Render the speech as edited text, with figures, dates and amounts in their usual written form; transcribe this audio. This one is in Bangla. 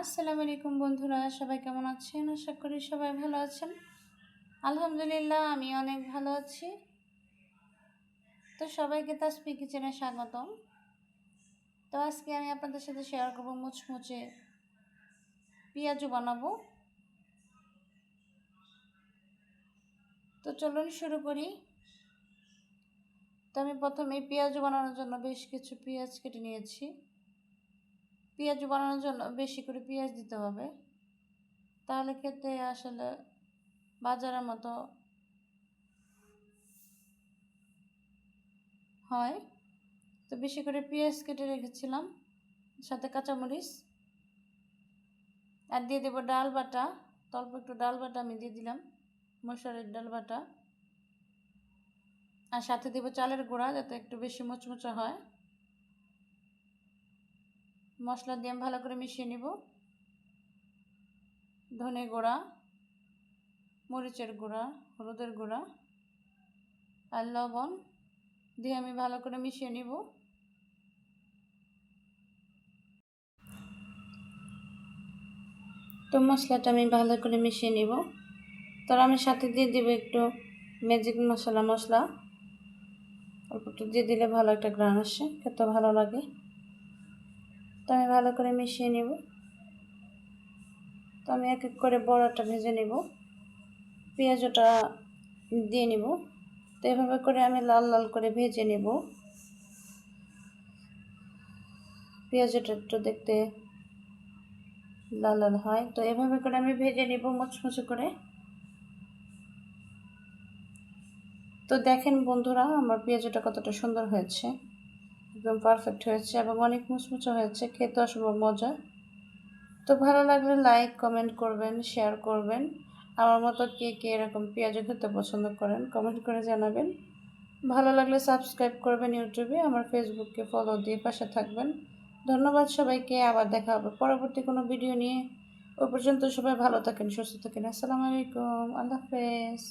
আসসালামু আলাইকুম বন্ধুরা, সবাই কেমন আছেন? আশা করি সবাই ভালো আছেন। আলহামদুলিল্লাহ, আমি অনেক ভালো আছি। তো সবাইকে তাসফি কিচেনে স্বাগতম। তো আজকে আমি আপনাদের সাথে শেয়ার করব মুচমুচে পেঁয়াজু বানাবো। তো চলুন শুরু করি। তো আমি প্রথমে পেঁয়াজু বানানোর জন্য বেশ কিছু পেঁয়াজ কেটে নিয়েছি। পেঁয়াজু বানানোর জন্য বেশি করে পেঁয়াজ দিতে হবে, তাহলে খেতে আসলে বাজারের মতো হয়। তো বেশি করে পেঁয়াজ কেটে রেখেছিলাম, সাথে কাঁচামরিচ, আর দিয়ে দেবো ডাল বাটা। অল্প একটু ডাল বাটা আমি দিয়ে দিলাম, মশারির ডাল বাটা। আর সাথে দেবো চালের গুঁড়া, যাতে একটু বেশি মুচমুচে হয়। মশলা দিয়ে ভালো করে মিশিয়ে নিব। ধনে গুঁড়া, মরিচের গুঁড়া, হলুদের গুঁড়া আর লবণ দিয়ে আমি ভালো করে মিশিয়ে নিব। তো মশলাটা আমি ভালো করে মিশিয়ে নিব। তার আমি সাথে দিয়ে দিব একটু ম্যাজিক মশলা। অল্প একটু দিয়ে দিলে ভালো একটা ঘ্রাণ আসে, খেতে ভালো লাগে। তো আমি ভালো করে মিশিয়ে নিব। তো আমি এক এক করে বড়াটা ভেজে নেব, পেঁয়াজটা দিয়ে নিব। তো এভাবে করে আমি লাল লাল করে ভেজে নেব। পেঁয়াজটা একটু দেখতে লাল লাল হয়, তো এভাবে করে আমি ভেজে নেব মুচমুচে করে। তো দেখেন বন্ধুরা, আমার পেঁয়াজটা কতটা সুন্দর হয়েছে, একদম পারফেক্ট হয়েছে এবং অনেক মুচমুচে হয়েছে, খেতে অসম্ভব মজা। তো ভালো লাগলে লাইক কমেন্ট করবেন, শেয়ার করবেন। আমার মতো কে কে এরকম পেঁয়াজ খেতে পছন্দ করেন কমেন্ট করে জানাবেন। ভালো লাগলে সাবস্ক্রাইব করবেন ইউটিউবে, আমার ফেসবুককে ফলো দিয়ে পাশে থাকবেন। ধন্যবাদ সবাইকে, আবার দেখা হবে পরবর্তী কোনো ভিডিও নিয়ে। ওই পর্যন্ত সবাই ভালো থাকেন, সুস্থ থাকেন। আসসালামু আলাইকুম, আল্লাহ হাফেজ।